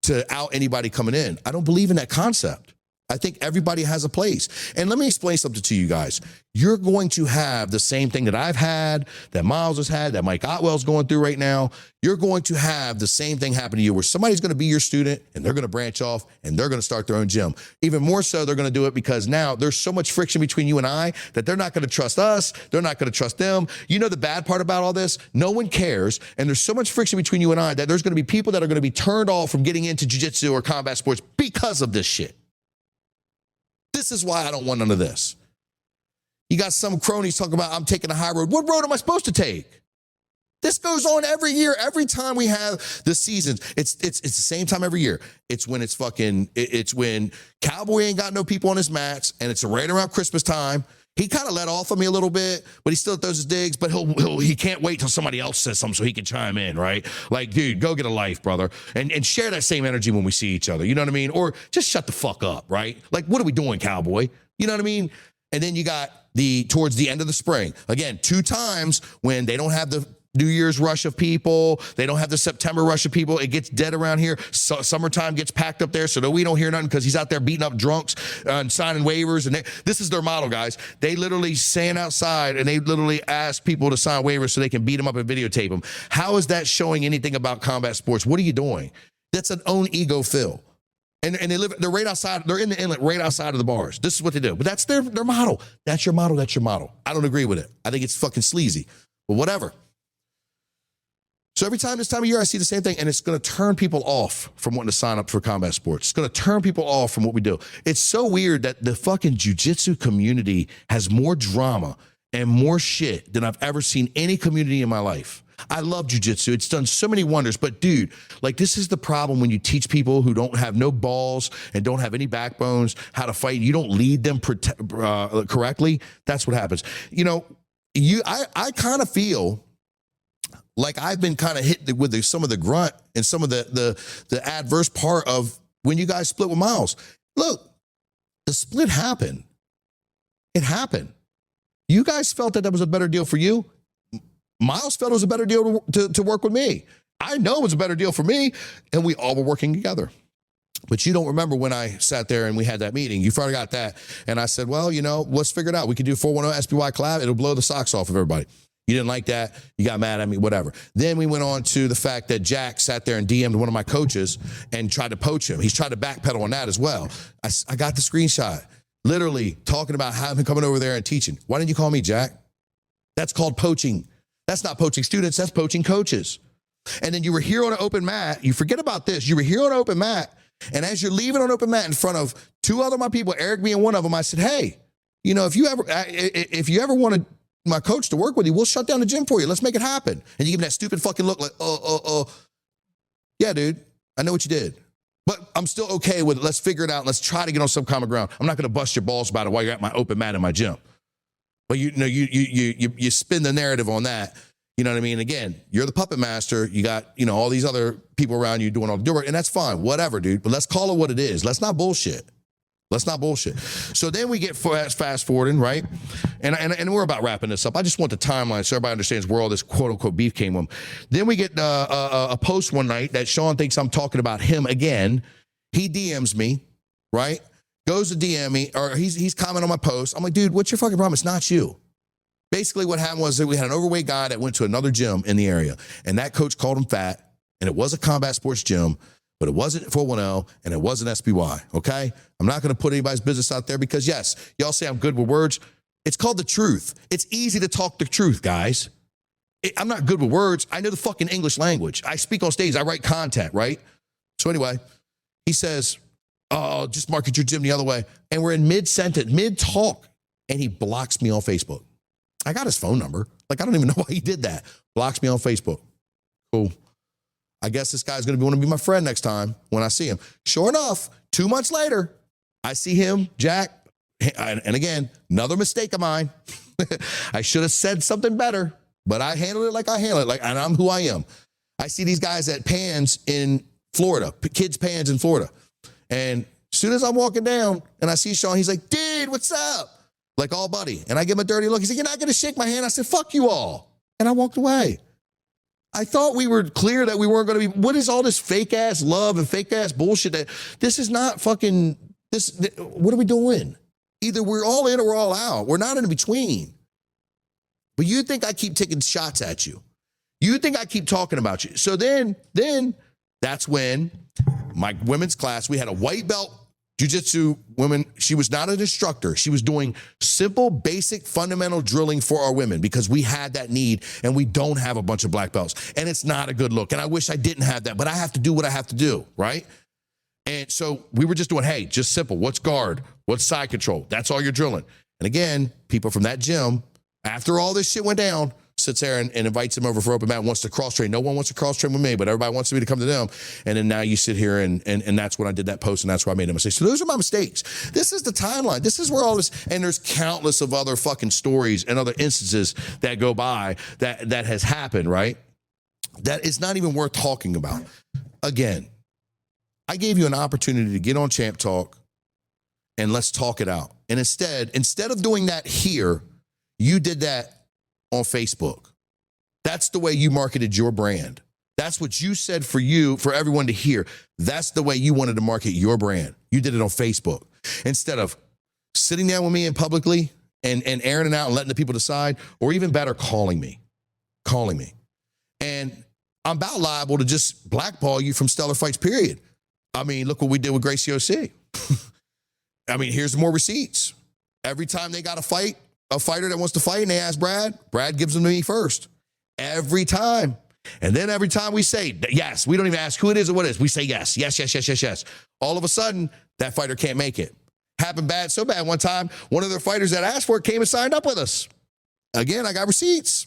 S1: to out anybody coming in. I don't believe in that concept. I think everybody has a place. And let me explain something to you guys. You're going to have the same thing that I've had, that Miles has had, that Mike Otwell's going through right now. You're going to have the same thing happen to you where somebody's going to be your student and they're going to branch off and they're going to start their own gym. Even more so, they're going to do it because now there's so much friction between you and I that they're not going to trust us. They're not going to trust them. You know the bad part about all this? No one cares. And there's so much friction between you and I that there's going to be people that are going to be turned off from getting into jiu-jitsu or combat sports because of this shit. This is why I don't want none of this. You got some cronies talking about I'm taking a high road. What road am I supposed to take? This goes on every year. Every time we have the seasons, it's the same time every year. It's when it's when Cowboy ain't got no people on his mats, and it's right around Christmas time. He kind of let off of me a little bit, but he still throws his digs, but he can't wait till somebody else says something so he can chime in, right? Like, dude, go get a life, brother, and share that same energy when we see each other. You know what I mean? Or just shut the fuck up, right? Like, what are we doing, Cowboy? You know what I mean? And then you got towards the end of the spring, again, 2 times when they don't have the New Year's rush of people. They don't have the September rush of people. It gets dead around here. So, summertime gets packed up there so that we don't hear nothing because he's out there beating up drunks and signing waivers. And this is their model, guys. They literally stand outside and they literally ask people to sign waivers so they can beat them up and videotape them. How is that showing anything about combat sports? What are you doing? That's an own ego fill. And they're right outside. They're in the inlet right outside of the bars. This is what they do. But that's their model. That's your model. That's your model. I don't agree with it. I think it's fucking sleazy. But whatever. So every time this time of year, I see the same thing, and it's going to turn people off from wanting to sign up for combat sports. It's going to turn people off from what we do. It's so weird that the fucking jiu-jitsu community has more drama and more shit than I've ever seen any community in my life. I love jiu-jitsu. It's done so many wonders. But, dude, like, this is the problem when you teach people who don't have no balls and don't have any backbones how to fight. You don't lead them correctly. That's what happens. You know, I kind of feel like I've been kind of hit with some of the grunt and some of the adverse part of when you guys split with Miles. Look, the split happened. It happened. You guys felt that was a better deal for you. Miles felt it was a better deal to work with me. I know it was a better deal for me, and we all were working together. But you don't remember when I sat there and we had that meeting. You forgot that. And I said, well, let's figure it out. We could do 410 SPY collab. It'll blow the socks off of everybody. You didn't like that. You got mad at me, whatever. Then we went on to the fact that Jack sat there and DM'd one of my coaches and tried to poach him. He's tried to backpedal on that as well. I got the screenshot, literally talking about him coming over there and teaching. Why didn't you call me, Jack? That's called poaching. That's not poaching students. That's poaching coaches. And then you were here on an open mat. You forget about this. You were here on an open mat. And as you're leaving on open mat in front of 2 other my people, Eric being one of them, I said, hey, if you ever wanted my coach to work with you, we'll shut down the gym for you. Let's make it happen. And you give me that stupid fucking look like, yeah, dude, I know what you did. But I'm still okay with it. Let's figure it out. Let's try to get on some common ground. I'm not going to bust your balls about it while you're at my open mat in my gym. But you spin the narrative on that. You know what I mean? Again, you're the puppet master. You got, all these other people around you doing all the work, and that's fine. Whatever, dude. But let's call it what it is. Let's not bullshit. Let's not bullshit. So then we get fast forwarding, right? And we're about wrapping this up. I just want the timeline so everybody understands where all this quote-unquote beef came from. Then we get a post one night that Sean thinks I'm talking about him again. He DMs me, right? Goes to DM me, or he's commenting on my post. I'm like, dude, what's your fucking problem? It's not you. Basically what happened was that we had an overweight guy that went to another gym in the area, and that coach called him fat, and it was a combat sports gym, but it wasn't 410, and it wasn't SPY, okay? I'm not going to put anybody's business out there because, yes, y'all say I'm good with words. It's called the truth. It's easy to talk the truth, guys. I'm not good with words. I know the fucking English language. I speak on stage. I write content, right? So anyway, he says, oh, just market your gym the other way. And we're in mid-sentence, mid-talk, and he blocks me on Facebook. I got his phone number. Like, I don't even know why he did that. Blocks me on Facebook. Cool. I guess this guy's going to want to be my friend next time when I see him. Sure enough, 2 months later, I see him, Jack. And again, another mistake of mine. I should have said something better, but I handled it like I handled it. Like, and I'm who I am. I see these guys at Pans in Florida, kids' Pans in Florida. And as soon as I'm walking down and I see Sean, he's like, dude, what's up? Like, all buddy. And I give him a dirty look. He's like, you're not going to shake my hand. I said, fuck you all. And I walked away. I thought we were clear that we weren't going to be, what is all this fake ass love and fake ass bullshit that this is not fucking, what are we doing? Either we're all in or we're all out. We're not in between. But you think I keep taking shots at you. You think I keep talking about you. So then that's when my women's class, we had a white belt jiu-jitsu woman. She was not an instructor. She was doing simple, basic, fundamental drilling for our women because we had that need and we don't have a bunch of black belts. And it's not a good look. And I wish I didn't have that, but I have to do what I have to do, right? And so we were just doing, hey, just simple. What's guard? What's side control? That's all you're drilling. And again, people from that gym, after all this shit went down, sits there and invites him over for open mat, wants to cross-train. No one wants to cross-train with me, but everybody wants me to come to them. And then now you sit here and that's when I did that post and that's where I made a mistake. So those are my mistakes. This is the timeline. This is where all this, and there's countless of other fucking stories and other instances that go by that has happened, right? That is not even worth talking about. Again, I gave you an opportunity to get on Champ Talk and let's talk it out. And instead of doing that here, you did that on Facebook. That's the way you marketed your brand. That's what you said for everyone to hear. That's the way you wanted to market your brand. You did it on Facebook. Instead of sitting down with me and publicly and airing it out and letting the people decide, or even better, calling me. And I'm about liable to just blackball you from Stellar Fights, period. I mean, look what we did with Gracie OC. I mean, here's more receipts. Every time they got a fighter that wants to fight and they ask Brad gives them to me first. Every time. And then every time we say yes, we don't even ask who it is or what it is. We say yes. All of a sudden, that fighter can't make it. Happened so bad one time, one of their fighters that asked for it came and signed up with us. Again, I got receipts.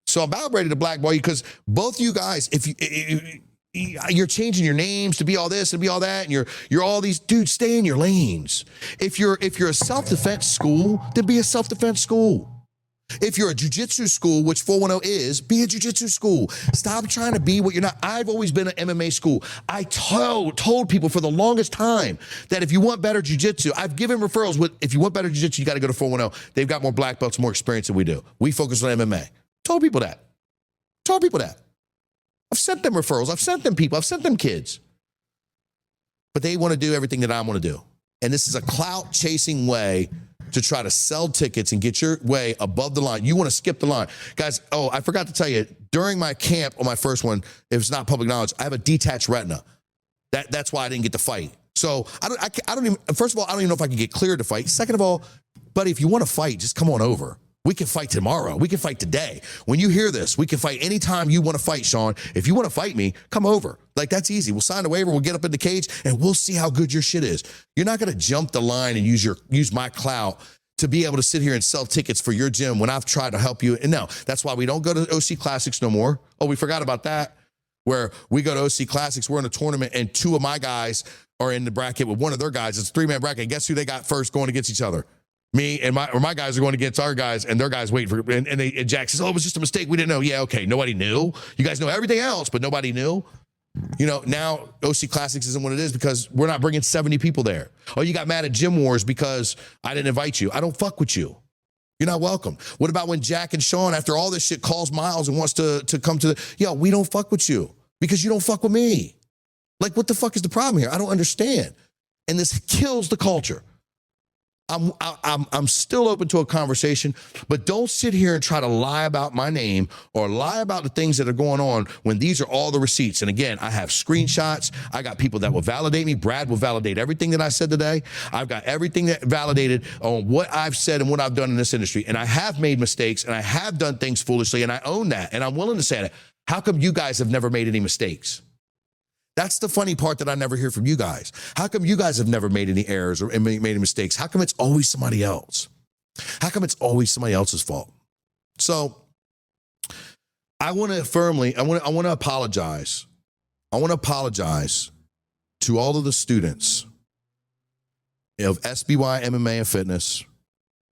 S1: So I'm about ready to blackball you because both you guys, if you're changing your names to be all this and be all that, and you're all these dudes. Stay in your lanes. If you're a self-defense school, then be a self-defense school. If you're a jiu-jitsu school, which 410 is, be a jiu-jitsu school. Stop trying to be what you're not. I've always been an MMA school. I told people for the longest time that if you want better jiu-jitsu, I've given referrals with, if you want better jiu-jitsu, you got to go to 410. They've got more black belts, more experience than we do. We focus on MMA. Told people that. I've sent them referrals. I've sent them people. I've sent them kids. But they want to do everything that I want to do. And this is a clout-chasing way to try to sell tickets and get your way above the line. You want to skip the line. Guys, I forgot to tell you, during my camp on my first one, if it's not public knowledge, I have a detached retina. That's why I didn't get to fight. So I don't even, first of all, I don't even know if I can get cleared to fight. Second of all, buddy, if you want to fight, just come on over. We can fight tomorrow. We can fight today. When you hear this, we can fight anytime you want to fight, Sean. If you want to fight me, come over. Like, that's easy. We'll sign a waiver. We'll get up in the cage, and we'll see how good your shit is. You're not going to jump the line and use my clout to be able to sit here and sell tickets for your gym when I've tried to help you. And no, that's why we don't go to OC Classics no more. Oh, we forgot about that. Where we go to OC Classics, we're in a tournament, and two of my guys are in the bracket with one of their guys. It's a three-man bracket. Guess who they got first going against each other? Me and my guys are going against our guys, and their guys waiting for, and Jack says, oh, it was just a mistake. We didn't know. Yeah, okay. Nobody knew. You guys know everything else, but nobody knew. You know, now OC Classics isn't what it is because we're not bringing 70 people there. Oh, you got mad at Gym Wars because I didn't invite you. I don't fuck with you. You're not welcome. What about when Jack and Sean, after all this shit, calls Miles and wants to come to we don't fuck with you because you don't fuck with me. Like, what the fuck is the problem here? I don't understand. And this kills the culture. I'm still open to a conversation, but don't sit here and try to lie about my name or lie about the things that are going on when these are all the receipts. And again, I have screenshots. I got people that will validate me. Brad will validate everything that I said today. I've got everything that validated on what I've said and what I've done in this industry. And I have made mistakes and I have done things foolishly, and I own that. And I'm willing to say that. How come you guys have never made any mistakes? That's the funny part that I never hear from you guys. How come you guys have never made any errors or made any mistakes? How come it's always somebody else? How come it's always somebody else's fault? So I want to apologize. I want to apologize to all of the students of SBY MMA and Fitness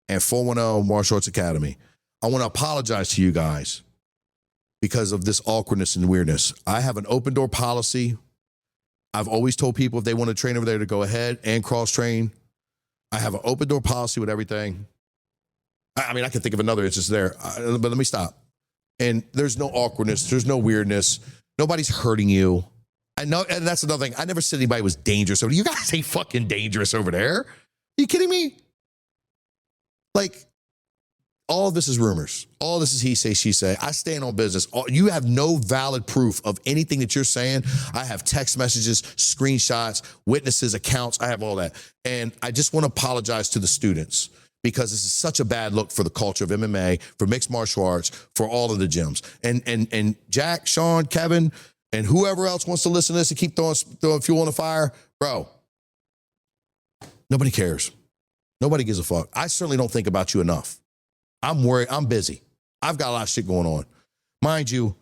S1: and 410 Martial Arts Academy. I want to apologize to you guys because of this awkwardness and weirdness. I have an open door policy. I've always told people if they want to train over there to go ahead and cross-train. I have an open door policy with everything. I mean, I can think of another instance there, but let me stop. And there's no awkwardness. There's no weirdness. Nobody's hurting you. I know, and that's another thing. I never said anybody was dangerous. You guys ain't fucking dangerous over there. Are you kidding me? Like, all of this is rumors. All of this is he say, she say. I stand on business. You have no valid proof of anything that you're saying. I have text messages, screenshots, witnesses, accounts. I have all that. And I just want to apologize to the students because this is such a bad look for the culture of MMA, for mixed martial arts, for all of the gyms. And Jack, Sean, Kevin, and whoever else wants to listen to this and keep throwing fuel on the fire, bro, nobody cares. Nobody gives a fuck. I certainly don't think about you enough. I'm worried. I'm busy. I've got a lot of shit going on. Mind you,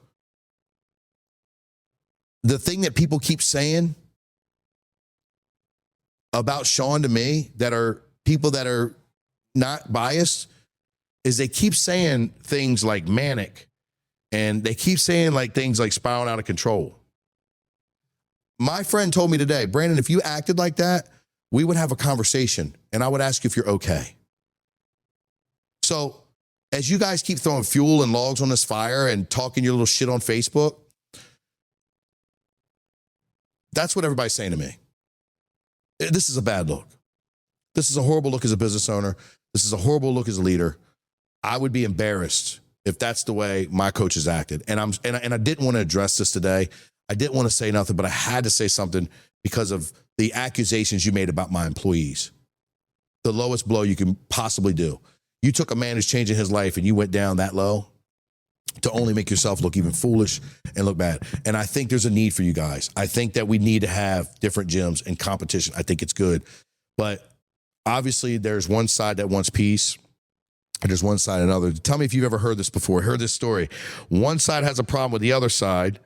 S1: the thing that people keep saying about Sean to me that are people that are not biased is they keep saying things like manic and they keep saying like things like spiraling out of control. My friend told me today, Branden, if you acted like that, we would have a conversation and I would ask you if you're okay. So as you guys keep throwing fuel and logs on this fire and talking your little shit on Facebook, that's what everybody's saying to me. This is a bad look. This is a horrible look as a business owner. This is a horrible look as a leader. I would be embarrassed if that's the way my coaches acted. And I didn't want to address this today. I didn't want to say nothing, but I had to say something because of the accusations you made about my employees. The lowest blow you can possibly do. You took a man who's changing his life and you went down that low to only make yourself look even foolish and look bad. And I think there's a need for you guys. I think that we need to have different gyms and competition. I think it's good. But obviously there's one side that wants peace and there's one side and another. Tell me if you've ever heard this before, heard this story. One side has a problem with the other side.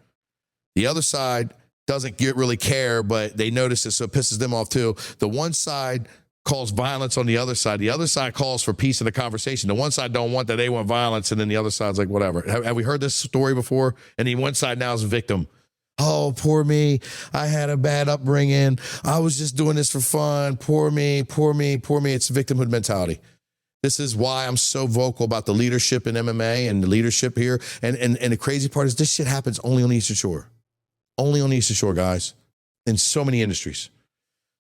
S1: The other side doesn't really care, but they notice it, so it pisses them off too. The one side calls violence on the other side. The other side calls for peace in the conversation. The one side don't want that, they want violence, and then the other side's like, whatever. Have we heard this story before? And the one side now is a victim. Oh, poor me. I had a bad upbringing. I was just doing this for fun. Poor me, poor me, poor me. It's victimhood mentality. This is why I'm so vocal about the leadership in MMA and the leadership here. And the crazy part is this shit happens only on the Eastern Shore. Only on the Eastern Shore, guys. In so many industries.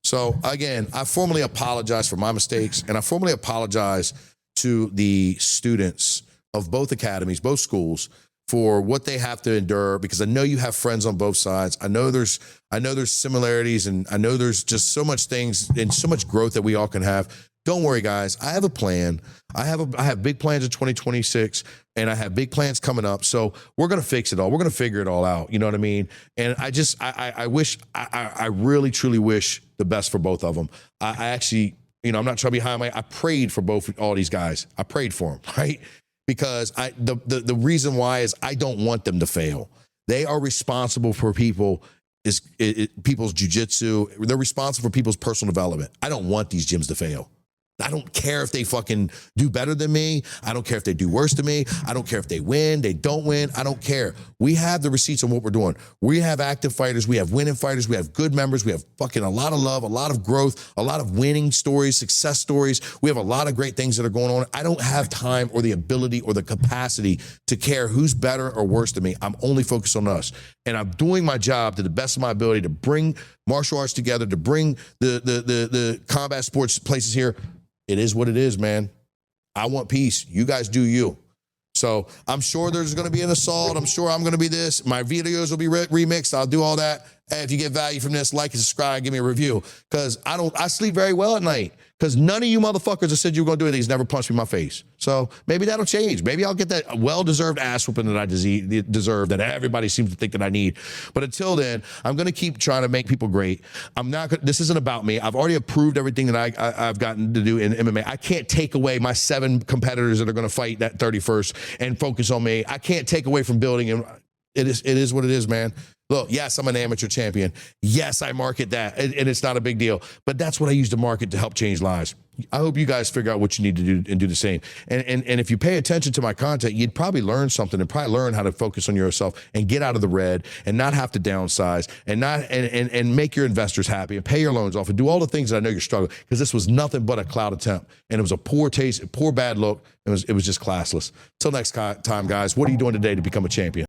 S1: So again, I formally apologize for my mistakes, and I formally apologize to the students of both academies, both schools, for what they have to endure, because I know you have friends on both sides. I know there's similarities, and I know there's just so much things and so much growth that we all can have. Don't worry, guys. I have a plan. I have big plans in 2026, and I have big plans coming up. So we're going to fix it all. We're going to figure it all out. You know what I mean? And I really, truly wish the best for both of them. I actually, I'm not trying to be high on I prayed for all these guys. I prayed for them, right? Because the reason why is I don't want them to fail. They are responsible for people's jiu-jitsu. They're responsible for people's personal development. I don't want these gyms to fail. I don't care if they fucking do better than me. I don't care if they do worse than me. I don't care if they win, they don't win. I don't care. We have the receipts on what we're doing. We have active fighters. We have winning fighters. We have good members. We have fucking a lot of love, a lot of growth, a lot of winning stories, success stories. We have a lot of great things that are going on. I don't have time or the ability or the capacity to care who's better or worse than me. I'm only focused on us. And I'm doing my job to the best of my ability to bring martial arts together, to bring the combat sports places here. It is what it is, man. I want peace. You guys do you. So I'm sure there's going to be an assault. I'm sure I'm going to be this. My videos will be remixed. I'll do all that. Hey, if you get value from this, like and subscribe, give me a review. Because I sleep very well at night. Because none of you motherfuckers that said you were going to do anything has never punched me in my face. So maybe that'll change. Maybe I'll get that well-deserved ass whooping that I deserve, that everybody seems to think that I need. But until then, I'm going to keep trying to make people great. This isn't about me. I've already approved everything that I've gotten to do in MMA. I can't take away my 7 competitors that are going to fight that 31st and focus on me. I can't take away from building. And it is what it is, man. Look, yes, I'm an amateur champion. Yes, I market that, and it's not a big deal. But that's what I use to market to help change lives. I hope you guys figure out what you need to do and do the same. And if you pay attention to my content, you'd probably learn something and probably learn how to focus on yourself and get out of the red and not have to downsize and make your investors happy and pay your loans off and do all the things that I know you're struggling, because this was nothing but a cloud attempt. And it was a poor taste, poor bad look. It was just classless. Till next time, guys, what are you doing today to become a champion?